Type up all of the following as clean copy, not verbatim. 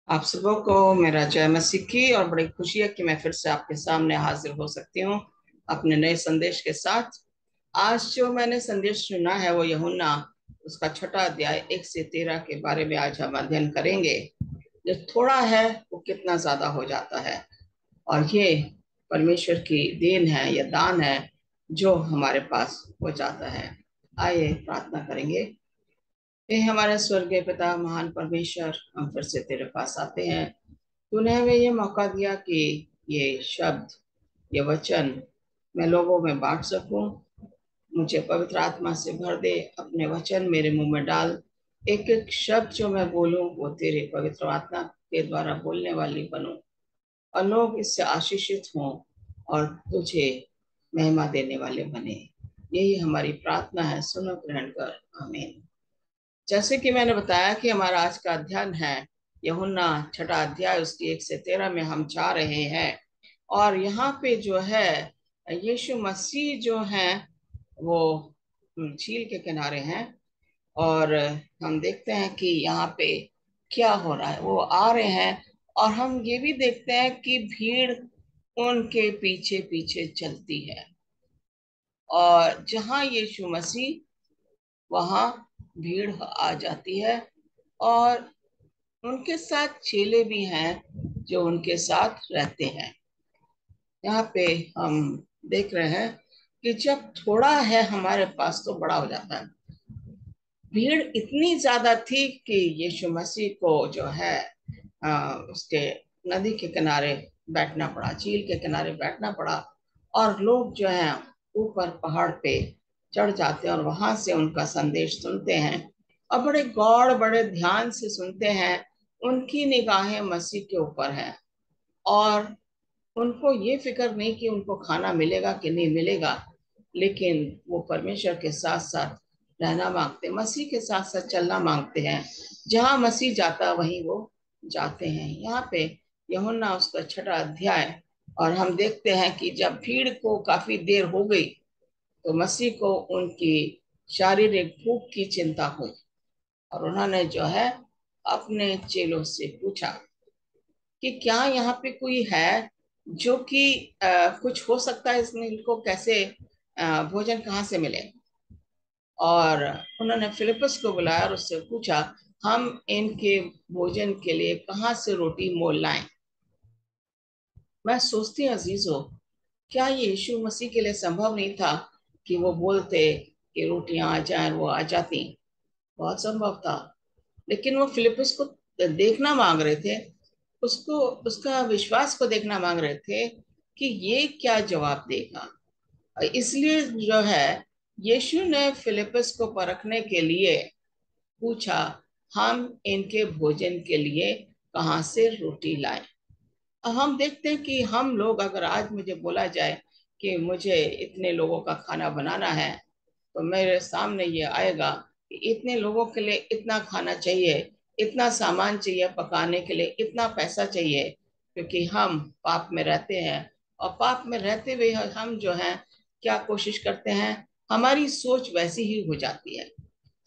आप सबों को मेरा जय मसीह की और बड़ी खुशी है कि मैं फिर से आपके सामने हाजिर हो सकती हूँ अपने नए संदेश के साथ। आज जो मैंने संदेश सुना है वो यूहन्ना उसका छठा अध्याय 1 से 13 के बारे में आज हम अध्ययन करेंगे। जो थोड़ा है वो कितना ज्यादा हो जाता है, और ये परमेश्वर की देन है या दान है जो हमारे पास हो जाता है। आइए प्रार्थना करेंगे। हे हमारे स्वर्गीय पिता, महान परमेश्वर, हम फिर से तेरे पास आते हैं। तूने हमें ये मौका दिया कि ये शब्द, ये वचन मैं लोगों में बांट सकूं। मुझे पवित्र आत्मा से भर दे, अपने वचन मेरे मुंह में डाल। एक एक शब्द जो मैं बोलूं वो तेरे पवित्र आत्मा के द्वारा बोलने वाली बनूं, और लोग इससे आशीषित हों और तुझे महिमा देने वाले बने। यही हमारी प्रार्थना है, सुनो ग्रहण कर, आमीन। जैसे कि मैंने बताया कि हमारा आज का अध्ययन है यूहन्ना छठा अध्याय, उसकी 1 से 13 में हम जा रहे हैं। और यहाँ पे जो है यीशु मसीह जो है वो झील के किनारे हैं। और हम देखते हैं कि यहाँ पे क्या हो रहा है, वो आ रहे हैं। और हम ये भी देखते हैं कि भीड़ उनके पीछे पीछे चलती है, और जहाँ यीशु मसीह वहाँ भीड़ आ जाती है। और उनके साथ चेले भी हैं जो उनके साथ रहते हैं। यहाँ पे हम देख रहे हैं कि जब थोड़ा है हमारे पास तो बड़ा हो जाता है। भीड़ इतनी ज्यादा थी कि यीशु मसीह को जो है उसके नदी के किनारे बैठना पड़ा, झील के किनारे बैठना पड़ा। और लोग जो है ऊपर पहाड़ पे चढ़ जाते हैं और वहां से उनका संदेश सुनते हैं, और बड़े गौर बड़े ध्यान से सुनते हैं। उनकी निगाहें मसीह के ऊपर है, और उनको ये फिक्र नहीं कि उनको खाना मिलेगा कि नहीं मिलेगा, लेकिन वो परमेश्वर के साथ साथ रहना मांगते, मसीह के साथ साथ चलना मांगते हैं। जहाँ मसीह जाता वहीं वो जाते हैं। यहाँ पे यूहन्ना उसका छठा अध्याय, और हम देखते हैं कि जब भीड़ को काफी देर हो गई तो मसीह को उनकी शारीरिक भूख की चिंता हुई, और उन्होंने जो है अपने चेलों से पूछा कि क्या यहाँ पे कोई है जो कि कुछ हो सकता है, इसमें इनको कैसे भोजन कहाँ से मिले। और उन्होंने फिलिपस को बुलाया और उससे पूछा, हम इनके भोजन के लिए कहाँ से रोटी मोल लाएं। मैं सोचती अजीजों, क्या ये यीशु मसीह के लिए संभव नहीं था कि वो बोलते कि रोटियां आ जाएं, वो आ जाती। बहुत संभव था, लेकिन वो फिलिपस को देखना मांग रहे थे, उसको उसका विश्वास को देखना मांग रहे थे कि ये क्या जवाब देगा। इसलिए जो है यीशु ने फिलिपस को परखने के लिए पूछा, हम इनके भोजन के लिए कहाँ से रोटी लाएं। अब हम देखते हैं कि हम लोग, अगर आज मुझे बोला जाए कि मुझे इतने लोगों का खाना बनाना है, तो मेरे सामने ये आएगा कि इतने लोगों के लिए इतना खाना चाहिए, इतना सामान चाहिए पकाने के लिए, इतना पैसा चाहिए, क्योंकि हम पाप में रहते हैं। और पाप में रहते हुए हम जो हैं क्या कोशिश करते हैं, हमारी सोच वैसी ही हो जाती है।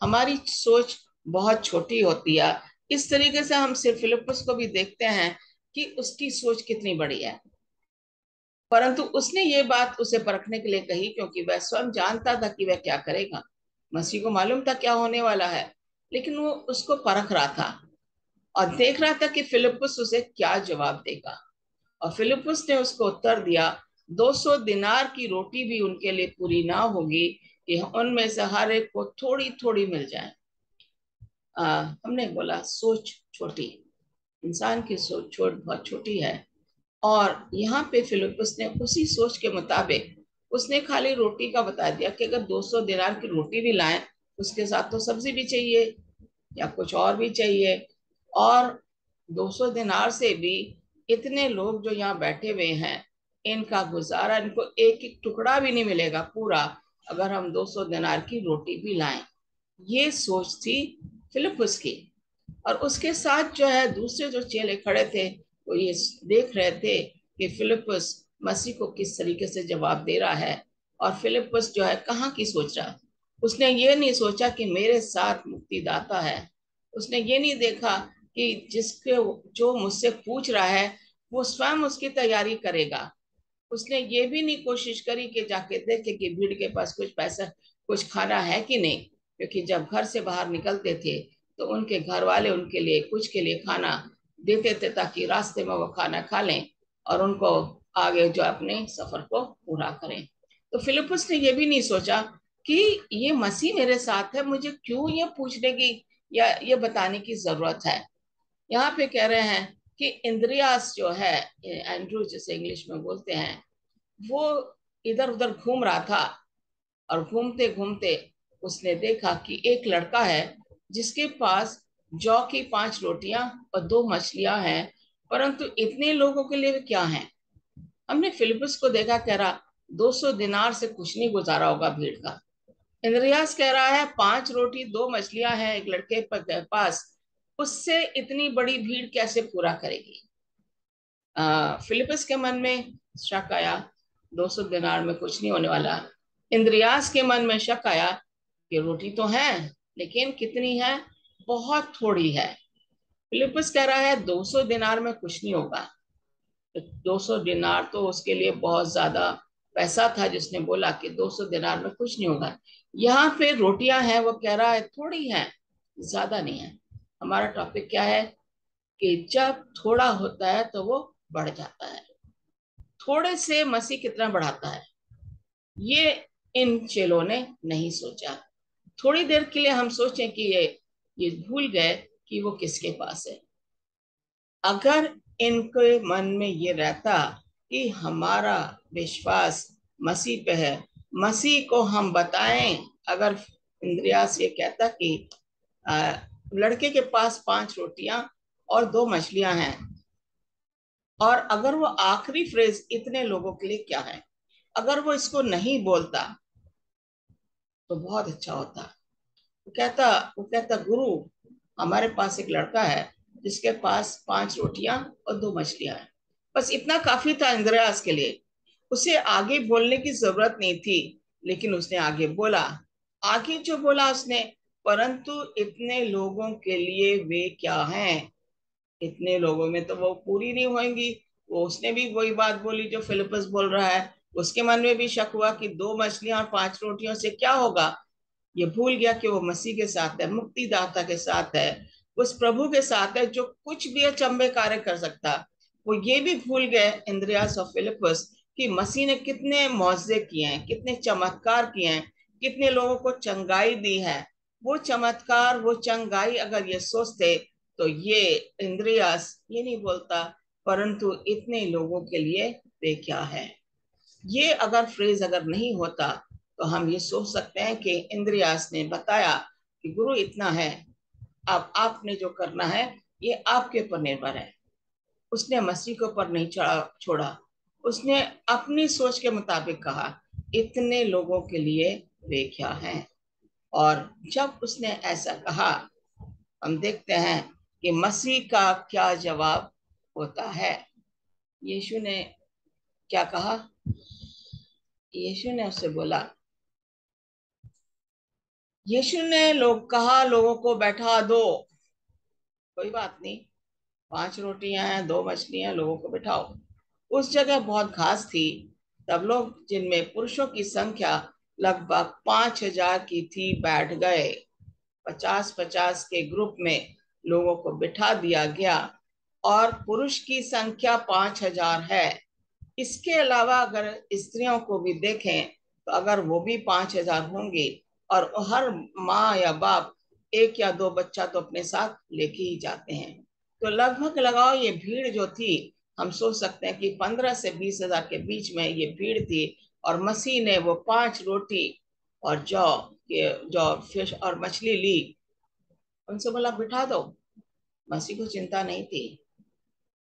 हमारी सोच बहुत छोटी होती है। इस तरीके से हम सिर्फ फिलिपस को भी देखते हैं कि उसकी सोच कितनी बड़ी है, परंतु उसने ये बात उसे परखने के लिए कही क्योंकि वह स्वयं जानता था कि वह क्या करेगा। मसीह को मालूम था क्या होने वाला है, लेकिन वो उसको परख रहा था और देख रहा था कि फिलिपस उसे क्या जवाब देगा। और फिलिपस ने उसको उत्तर दिया, 200 दिनार की रोटी भी उनके लिए पूरी ना होगी कि उनमें से हर एक को थोड़ी थोड़ी मिल जाए। हमने बोला सोच छोटी, इंसान की सोच बहुत छोटी है। और यहाँ पे फिलिपस ने उसी सोच के मुताबिक, उसने खाली रोटी का बता दिया कि अगर 200 दिनार की रोटी भी लाएं, उसके साथ तो सब्जी भी चाहिए या कुछ और भी चाहिए। और 200 दिनार से भी इतने लोग जो यहाँ बैठे हुए हैं, इनका गुजारा, इनको एक एक टुकड़ा भी नहीं मिलेगा पूरा अगर हम 200 दिनार की रोटी भी लाएं। ये सोच थी फिलिपस की। और उसके साथ जो है दूसरे जो चेले खड़े थे, वो ये देख रहे थे कि फिलिपस मसीह को किस तरीके से जवाब दे रहा है। और फिलिपस जो है कहाँ की सोच रहा है, उसने ये नहीं सोचा कि मेरे साथ मुक्तिदाता है। उसने ये नहीं देखा कि जिसके जो मुझसे पूछ रहा है वो स्वयं उसकी तैयारी करेगा। उसने ये भी नहीं कोशिश करी कि जाके देखे कि भीड़ के पास कुछ पैसा कुछ खाना है कि नहीं, क्योंकि जब घर से बाहर निकलते थे तो उनके घर वाले उनके लिए कुछ के लिए खाना देते थे ताकि रास्ते में वो खाना खा लें और उनको आगे जो अपने सफर को पूरा करें। तो फिलिपस ने ये भी नहीं सोचा कि ये मसीह मेरे साथ है, मुझे क्यों ये पूछने की या ये बताने की जरूरत है। यहाँ पे कह रहे हैं कि इंद्रियास जो है, एंड्रू जिसे इंग्लिश में बोलते हैं, वो इधर उधर घूम रहा था और घूमते घूमते उसने देखा कि एक लड़का है जिसके पास जौ की 5 रोटियां और 2 मछलियां हैं, परंतु इतने लोगों के लिए क्या है। हमने फिलिपस को देखा, कह रहा 200 दिनार से कुछ नहीं गुजारा होगा भीड़ का। इंद्रियास कह रहा है 5 रोटी 2 मछलियां हैं एक लड़के के पास, उससे इतनी बड़ी भीड़ कैसे पूरा करेगी। फिलिपस के मन में शक आया, 200 दिनार में कुछ नहीं होने वाला। इंद्रियास के मन में शक आया कि रोटी तो है लेकिन कितनी है, बहुत थोड़ी है। फिलिपस कह रहा है 200 दिनार में कुछ नहीं होगा। 200 दिनार तो उसके लिए बहुत ज्यादा पैसा था, जिसने बोला कि 200 दिनार में कुछ नहीं होगा। यहाँ पे रोटियां हैं, वो कह रहा है थोड़ी हैं, ज्यादा नहीं है। हमारा टॉपिक क्या है कि जब थोड़ा होता है तो वो बढ़ जाता है। थोड़े से मसीह कितना बढ़ाता है, ये इन चेलों ने नहीं सोचा। थोड़ी देर के लिए हम सोचें कि ये भूल गए कि वो किसके पास है। अगर इनके मन में ये रहता कि हमारा विश्वास मसीह पे है, मसीह को हम बताएं। अगर इंद्रियास ये कहता कि आ, लड़के के पास 5 रोटियां और 2 मछलियां हैं, और अगर वो आखिरी फ्रेज इतने लोगों के लिए क्या है, अगर वो इसको नहीं बोलता तो बहुत अच्छा होता। वो कहता गुरु, हमारे पास एक लड़का है जिसके पास 5 रोटियां और 2 मछलियां हैं। बस इतना काफी था इंद्रयास के लिए। उसे आगे बोलने की जरूरत नहीं थी, लेकिन उसने आगे बोला। आगे जो बोला उसने, परंतु इतने लोगों के लिए वे क्या हैं, इतने लोगों में तो वो पूरी नहीं होंगी। वो उसने भी वही बात बोली जो फिलिपस बोल रहा है। उसके मन में भी शक हुआ कि 2 मछलियां और 5 रोटियों से क्या होगा। ये भूल गया कि वो मसीह के साथ है, मुक्तिदाता के साथ है, उस प्रभु के साथ है जो कुछ भी अचंभे कार्य कर सकता। वो ये भी भूल गए इंद्रियास और फिलिपस कि मसीह ने कितने मौजे किए हैं, कितने चमत्कार किए हैं, कितने लोगों को चंगाई दी है। वो चमत्कार वो चंगाई अगर ये सोचते तो ये इंद्रियास ये नहीं बोलता, परंतु इतने लोगों के लिए वे क्या है। ये अगर फ्रेज अगर नहीं होता तो हम ये सोच सकते हैं कि इंद्रियास ने बताया कि गुरु इतना है, अब आपने जो करना है ये आपके ऊपर निर्भर है। उसने मसीह के ऊपर नहीं छोड़ा, उसने अपनी सोच के मुताबिक कहा इतने लोगों के लिए वे क्या हैं। और जब उसने ऐसा कहा, हम देखते हैं कि मसीह का क्या जवाब होता है। यीशु ने क्या कहा, यीशु ने उससे बोला, यीशु ने लोगों को बैठा दो। कोई बात नहीं, 5 रोटियां हैं 2 मछलियां, लोगों को बिठाओ। उस जगह बहुत घास थी। तब लोग, जिनमें पुरुषों की संख्या लगभग 5,000 की थी, बैठ गए। 50-50 के ग्रुप में लोगों को बिठा दिया गया, और पुरुष की संख्या 5,000 है। इसके अलावा अगर स्त्रियों को भी देखें तो अगर वो भी 5,000 होंगे, और हर माँ या बाप एक या दो बच्चा तो अपने साथ लेके ही जाते हैं। तो लगभग लगाओ ये भीड़ जो थी, हम सोच सकते हैं कि 15 से 20 हजार के बीच में ये भीड़ थी। और मसीह ने वो 5 रोटी और जौ फिश और मछली ली, उनसे बोला बिठा दो। मसीह को चिंता नहीं थी।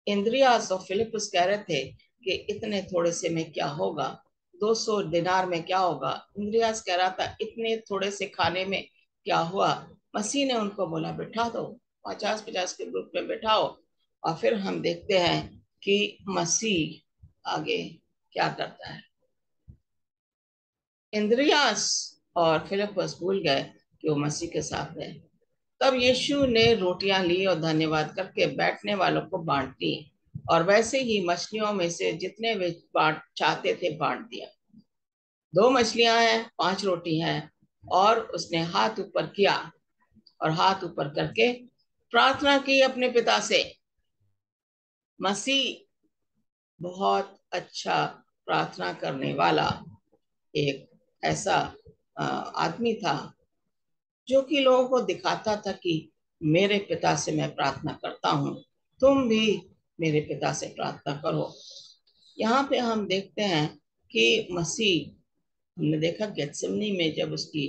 इंद्रियास और फिलिपस कह रहे थे कि इतने थोड़े से में क्या होगा, 200 दिनार में क्या होगा। इंद्रियास कह रहा था इतने थोड़े से खाने में क्या हुआ। मसीह ने उनको बोला बिठा दो, 50-50 के ग्रुप में बिठाओ। और फिर हम देखते हैं कि मसीह आगे क्या करता है। इंद्रियास और फिलिपस भूल गए कि वो मसीह के साथ है। तब यीशु ने रोटियां ली और धन्यवाद करके बैठने वालों को बांट दी, और वैसे ही मछलियों में से जितने वे बांट चाहते थे बांट दिया। 2 मछलियां हैं, 5 रोटी हैं। और उसने हाथ ऊपर किया और हाथ ऊपर करके प्रार्थना की अपने पिता से। मसीह बहुत अच्छा प्रार्थना करने वाला एक ऐसा आदमी था, जो कि लोगों को दिखाता था कि मेरे पिता से मैं प्रार्थना करता हूँ, तुम भी मेरे पिता से प्रार्थना करो। यहाँ पे हम देखते हैं कि मसीह, हमने देखा गेत्सेमनी में जब उसकी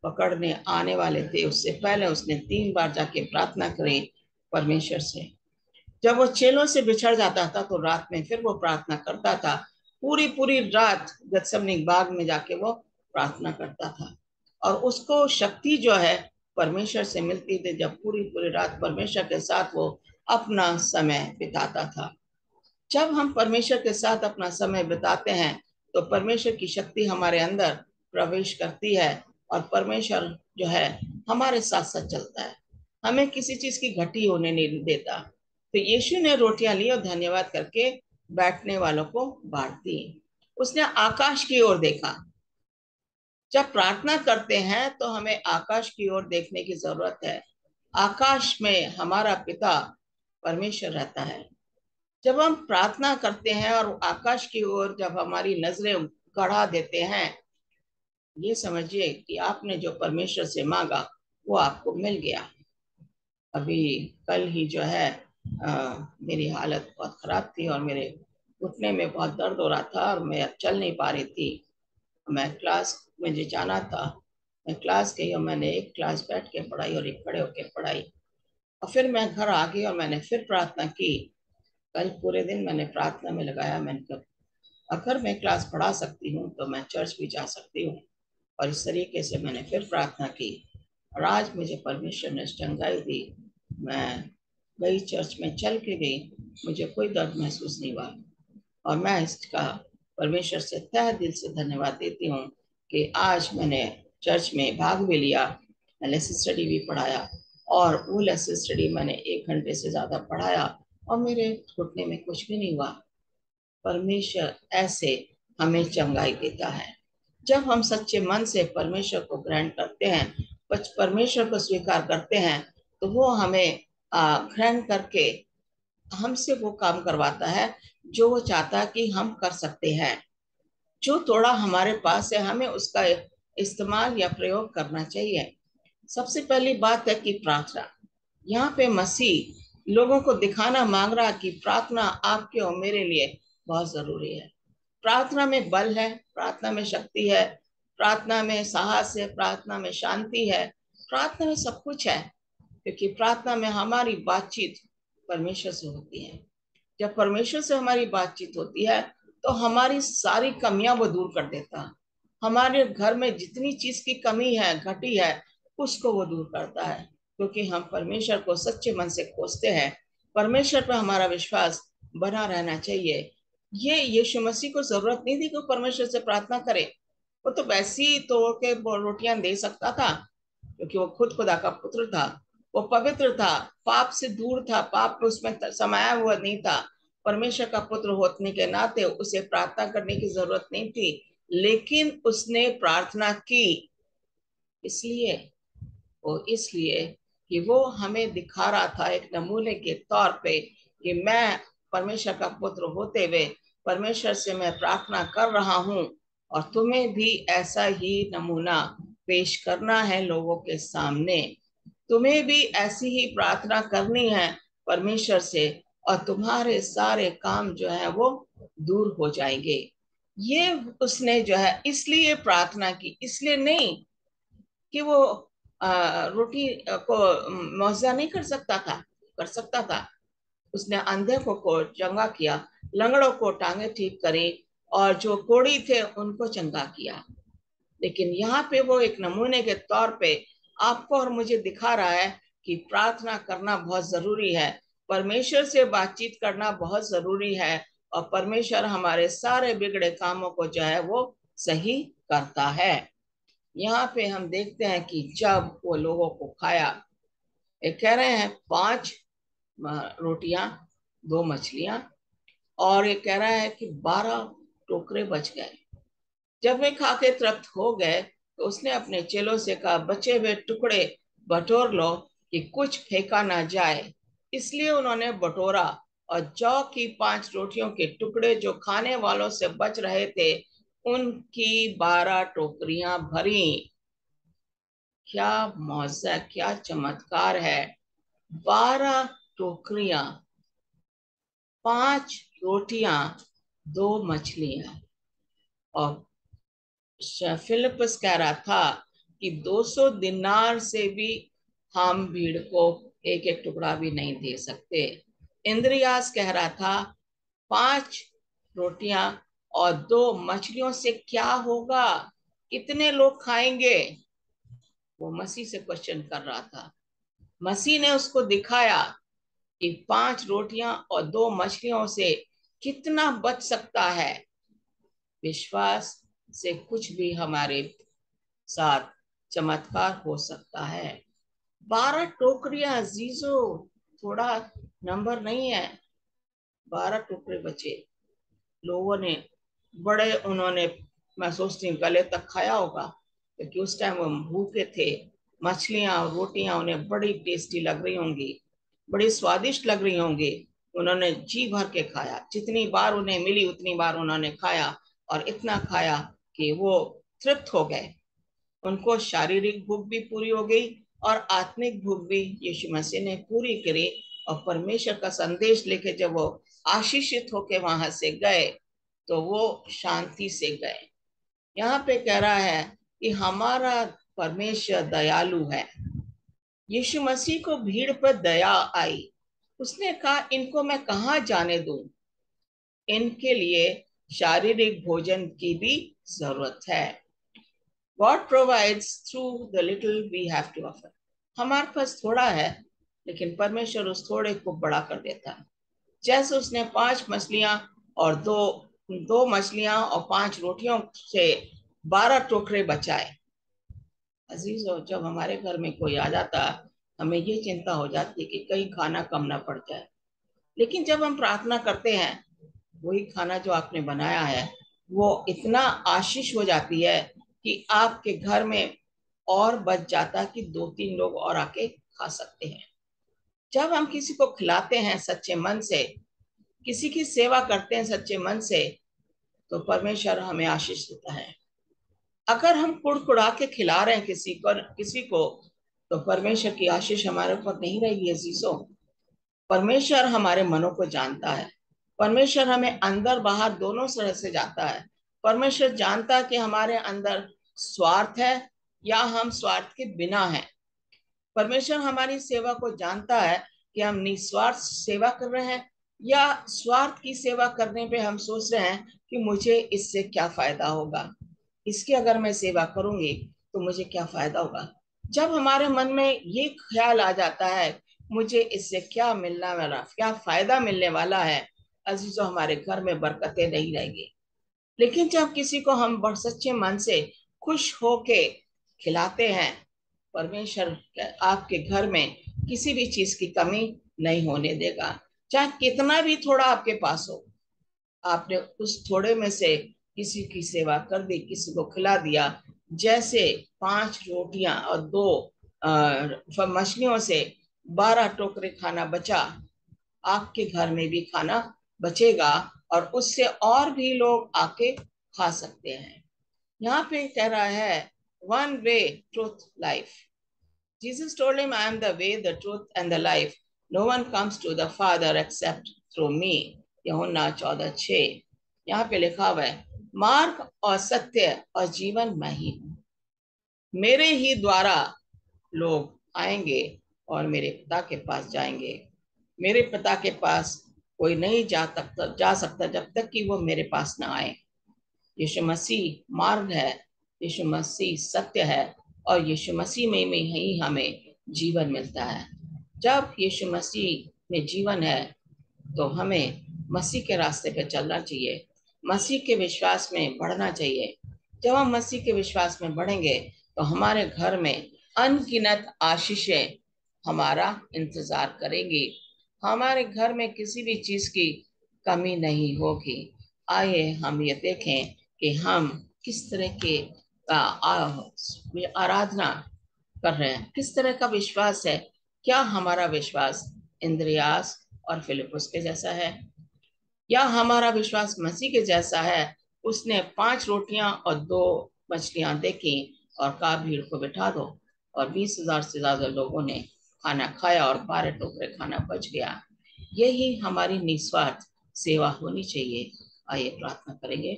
पकड़ने आने वाले थे, उससे पहले उसने 3 बार जाके प्रार्थना करी परमेश्वर से। जब वो चेलों से बिछड़ जाता था तो रात में फिर वो प्रार्थना करता था। पूरी पूरी रात गेत्सेमनी बाग में जाके वो प्रार्थना करता था, और उसको शक्ति जो है परमेश्वर से मिलती थी, जब पूरी पूरी रात परमेश्वर के साथ वो अपना समय बिताता था। जब हम परमेश्वर के साथ अपना समय बिताते हैं तो परमेश्वर की शक्ति हमारे अंदर प्रवेश करती है, और परमेश्वर जो है हमारे साथ साथ चलता है, हमें किसी चीज की घटी होने नहीं देता। तो यीशु ने रोटियां ली और धन्यवाद करके बैठने वालों को बांट दी। उसने आकाश की ओर देखा। जब प्रार्थना करते हैं तो हमें आकाश की ओर देखने की जरूरत है। आकाश में हमारा पिता परमेश्वर रहता है। जब हम प्रार्थना करते हैं और आकाश की ओर जब हमारी नजरें गड़ा देते हैं, ये समझिए कि आपने जो परमेश्वर से मांगा वो आपको मिल गया। अभी कल ही जो है मेरी हालत बहुत खराब थी और मेरे घुटने में बहुत दर्द हो रहा था और मैं अब चल नहीं पा रही थी। मैं क्लास, मुझे जाना था, मैं क्लास गई और मैंने एक क्लास बैठ के पढ़ाई और एक खड़े होकर पढ़ाई, और फिर मैं घर आ गई और मैंने फिर प्रार्थना की। कल पूरे दिन मैंने प्रार्थना में लगाया। मैंने कहा अगर मैं क्लास पढ़ा सकती हूँ तो मैं चर्च भी जा सकती हूँ, और इस तरीके से मैंने फिर प्रार्थना की, और आज मुझे परमेश्वर ने चंगाई दी। मैं गई, चर्च में चल के गई, मुझे कोई दर्द महसूस नहीं हुआ, और मैं इसका परमेश्वर से तहे दिल से धन्यवाद देती हूँ कि आज मैंने चर्च में भाग भी लिया, लेसन स्टडी भी पढ़ाया, और वो लेसन स्टडी मैंने 1 घंटे से ज्यादा पढ़ाया और मेरे घुटने में कुछ भी नहीं हुआ। परमेश्वर ऐसे हमें चंगाई देता है। जब हम सच्चे मन से परमेश्वर को ग्रहण करते हैं, परमेश्वर को स्वीकार करते हैं, तो वो हमें ग्रहण करके हमसे वो काम करवाता है जो वो चाहता है कि हम कर सकते हैं। जो थोड़ा हमारे पास है हमें उसका इस्तेमाल या प्रयोग करना चाहिए। सबसे पहली बात है कि प्रार्थना। यहाँ पे मसीह लोगों को दिखाना मांग रहा कि प्रार्थना आपके और मेरे लिए बहुत जरूरी है। प्रार्थना में बल है, प्रार्थना में शक्ति है, प्रार्थना में साहस है, प्रार्थना में शांति है, प्रार्थना में सब कुछ है। क्योंकि प्रार्थना में हमारी बातचीत परमेश्वर से होती है। जब परमेश्वर से हमारी बातचीत होती है तो हमारी सारी कमियां वो दूर कर देता है। हमारे घर में जितनी चीज की कमी है, घटी है, उसको वो दूर करता है, क्योंकि हम परमेश्वर को सच्चे मन से खोजते हैं। परमेश्वर पर हमारा विश्वास बना रहना चाहिए। ये यीशु मसीह को जरूरत नहीं थी कि वो परमेश्वर से प्रार्थना करे। वो तो वैसे ही तोड़ के रोटियां दे सकता था, क्योंकि वो खुद खुदा का पुत्र था। वो पवित्र था, पाप से दूर था, पाप उसमें समाया हुआ नहीं था। परमेश्वर का पुत्र होने के नाते उसे प्रार्थना करने की जरूरत नहीं थी, लेकिन उसने प्रार्थना की। इसलिए इसलिए कि वो हमें दिखा रहा था एक नमूने के तौर पे कि मैं परमेश्वर का पुत्र होते हुए परमेश्वर से मैं प्रार्थना कर रहा हूँ, और तुम्हें भी ऐसा ही नमूना पेश करना है लोगों के सामने। तुम्हें भी ऐसी ही प्रार्थना करनी है परमेश्वर से, और तुम्हारे सारे काम जो है वो दूर हो जाएंगे। ये उसने जो है इसलिए प्रार्थना की, इसलिए नहीं कि वो रोटी को मुआवजा नहीं कर सकता था, कर सकता था। उसने अंधे को चंगा किया, लंगड़ों को टांगे ठीक करी, और जो कोढ़ी थे उनको चंगा किया। लेकिन यहाँ पे वो एक नमूने के तौर पे आपको और मुझे दिखा रहा है कि प्रार्थना करना बहुत जरूरी है, परमेश्वर से बातचीत करना बहुत जरूरी है, और परमेश्वर हमारे सारे बिगड़े कामों को जो है वो सही करता है। यहाँ पे हम देखते हैं कि जब वो लोगों को खाया, ये कह रहे हैं 5 रोटियां, 2 मछलियां, और ये कह रहा है कि 12 टोकरे बच गए। जब वे खा के तृप्त हो गए तो उसने अपने चेलों से कहा, बचे हुए टुकड़े बटोर लो कि कुछ फेंका ना जाए। इसलिए उन्होंने बटोरा, और जौ की 5 रोटियों के टुकड़े जो खाने वालों से बच रहे थे, उनकी 12 टोकरियां भरी। क्या मौजा, क्या चमत्कार है! 12 टोकरियां, 5 रोटियां, 2 मछलियां। और फिलिपस कह रहा था कि 200 दिनार से भी हम भीड़ को एक एक टुकड़ा भी नहीं दे सकते। इंद्रियास कह रहा था 5 रोटियां और 2 मछलियों से क्या होगा, कितने लोग खाएंगे? वो मसीह से क्वेश्चन कर रहा था। मसीह ने उसको दिखाया कि 5 रोटियां और 2 मछलियों से कितना बच सकता है। विश्वास से कुछ भी हमारे साथ चमत्कार हो सकता है। 12 टोकरियां अजीजो, थोड़ा नंबर नहीं है। 12 टोकरे बचे। लोगों ने बड़े, उन्होंने, मैं सोचती हूँ, गले तक खाया होगा, क्योंकि उस टाइम वो भूखे थे। मछलियां और रोटियां उन्हें बड़ी टेस्टी लग रही होंगी, बड़ी स्वादिष्ट लग रही होंगी। उन्होंने जी भर के खाया, जितनी बार उन्हें मिली उतनी बार उन्होंने खाया, और इतना खाया कि वो तृप्त हो गए। उनको शारीरिक भूख भी पूरी हो गई और आत्मिक भूख भी यीशु मसीह ने पूरी करी। और परमेश्वर का संदेश लेके जब वो आशीषित होके वहां से गए तो वो शांति से गए। यहाँ पे कह रहा है कि हमारा परमेश्वर दयालु है। यीशु मसीह को भीड़ पर दया आई। उसने कहा, इनको मैं कहाँ जाने दूं, इनके लिए शारीरिक भोजन की भी जरूरत है। God provides through the little we have to offer. हमारे पास थोड़ा है, लेकिन परमेश्वर उस थोड़े को बड़ा कर देता है। जैसे उसने 5 मछलियां और दो मछलियां और 5 रोटियों से 12 टोकरे बचाए। अजीजों, जब हमारे घर में कोई आ जाता, हमें ये चिंता हो जाती है कि कहीं खाना कम ना पड़ जाए। लेकिन जब हम प्रार्थना करते हैं, वही खाना जो आपने बनाया है वो इतना आशीष हो जाती है कि आपके घर में और बच जाता कि 2-3 लोग और आके खा सकते हैं। जब हम किसी को खिलाते हैं सच्चे मन से, किसी की सेवा करते हैं सच्चे मन से, तो परमेश्वर हमें आशीष देता है। अगर हम कुड़कुड़ा के खिला रहे हैं किसी को, तो परमेश्वर की आशीष हमारे ऊपर नहीं रहेगी अजीजों। परमेश्वर हमारे मनों को जानता है। परमेश्वर हमें अंदर बाहर दोनों तरह से जानता है। परमेश्वर जानता है कि हमारे अंदर स्वार्थ है या हम स्वार्थ के बिना हैं। परमेश्वर हमारी सेवा को जानता है कि हम निस्वार्थ सेवा कर रहे हैं या स्वार्थ की सेवा करने पे हम सोच रहे हैं कि मुझे इससे क्या फायदा होगा, इसकी अगर मैं सेवा करूंगी तो मुझे क्या फायदा होगा। जब हमारे मन में ये ख्याल आ जाता है, मुझे इससे क्या मिलने वाला, क्या फायदा मिलने वाला है, अजीजों, हमारे घर में बरकतें नहीं रहेगी। लेकिन जब किसी को हम बड़ सच्चे मन से खुश होके खिलाते हैं, परमेश्वर आपके घर में किसी भी चीज की कमी नहीं होने देगा। चाहे कितना भी थोड़ा आपके पास हो, आपने उस थोड़े में से किसी की सेवा कर दी, किसी को खिला दिया। जैसे 5 रोटियां और 2 मछलियों से 12 टोकरे खाना बचा, आपके घर में भी खाना बचेगा और उससे और भी लोग आके खा सकते हैं। यहाँ पे कह रहा है, one way truth life. Jesus told him, I am the way, the truth and the life. No one comes to the Father except through me. यूहन्ना 14:6। यहाँ पे लिखा हुआ है, मार्ग और सत्य और जीवन मैं ही हूँ। मेरे ही द्वारा लोग आएंगे और मेरे पिता के पास जाएंगे। मेरे पिता के पास कोई नहीं जा सकता जब तक कि वो मेरे पास ना आए। यीशु मसीह मार्ग है, यीशु मसीह सत्य है, और यीशु मसीह में ही हमें जीवन मिलता है। जब यीशु मसीह में जीवन है तो हमें मसीह के रास्ते पे चलना चाहिए, मसीह के विश्वास में बढ़ना चाहिए। जब हम मसीह के विश्वास में बढ़ेंगे तो हमारे घर में अनगिनत आशीषें हमारा इंतजार करेंगी। हमारे घर में किसी भी चीज की कमी नहीं होगी। आइए हम ये देखें कि हम किस तरह के आराधना कर रहे हैं, किस तरह का विश्वास है। क्या हमारा विश्वास इंद्रियास और फिलिपुस के जैसा है, या हमारा विश्वास मसीह के जैसा है? उसने 5 रोटियां और 2 मछलियां देखी और कहा भीड़ को बिठा दो, और 20,000 से ज्यादा लोगों ने खाना खाया और 12 टोकरे खाना बच गया। यही हमारी निस्वार्थ सेवा होनी चाहिए। आइए प्रार्थना करेंगे।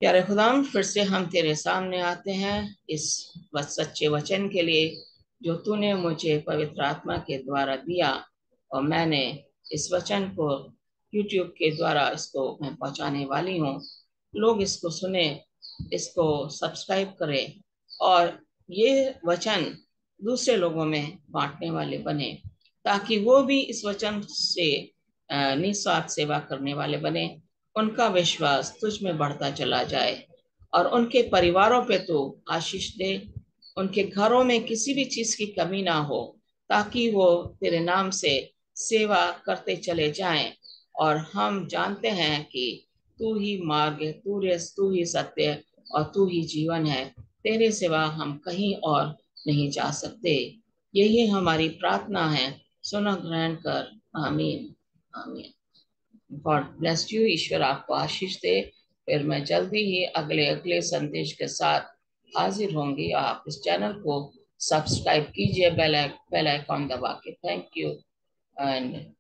प्यारे खुदाम, फिर से हम तेरे सामने आते हैं इस सच्चे वचन के लिए जो तूने मुझे पवित्र आत्मा के द्वारा दिया, और मैंने इस वचन को YouTube के द्वारा इसको मैं पहुंचाने वाली हूँ। लोग इसको सुने, इसको सब्सक्राइब करें, और ये वचन दूसरे लोगों में बांटने वाले बने, ताकि वो भी इस वचन से निस्वार्थ सेवा करने वाले बने। उनका विश्वास तुझ में बढ़ता चला जाए, और उनके परिवारों पे तो आशीष दे। उनके घरों में किसी भी चीज की कमी ना हो, ताकि वो तेरे नाम से सेवा करते चले जाएं। और हम जानते हैं कि तू ही मार्ग, तू ही सत्य और तू ही जीवन है। तेरे सिवा हम कहीं और नहीं जा सकते। यही हमारी प्रार्थना है, सुनो ग्रहण कर। आमीन। आमीन। God bless you. ईश्वर आपको आशीष दे। फिर मैं जल्दी ही अगले अगले संदेश के साथ हाजिर होंगी। आप इस चैनल को सब्सक्राइब कीजिए, बेल आइकॉन दबा के। Thank you and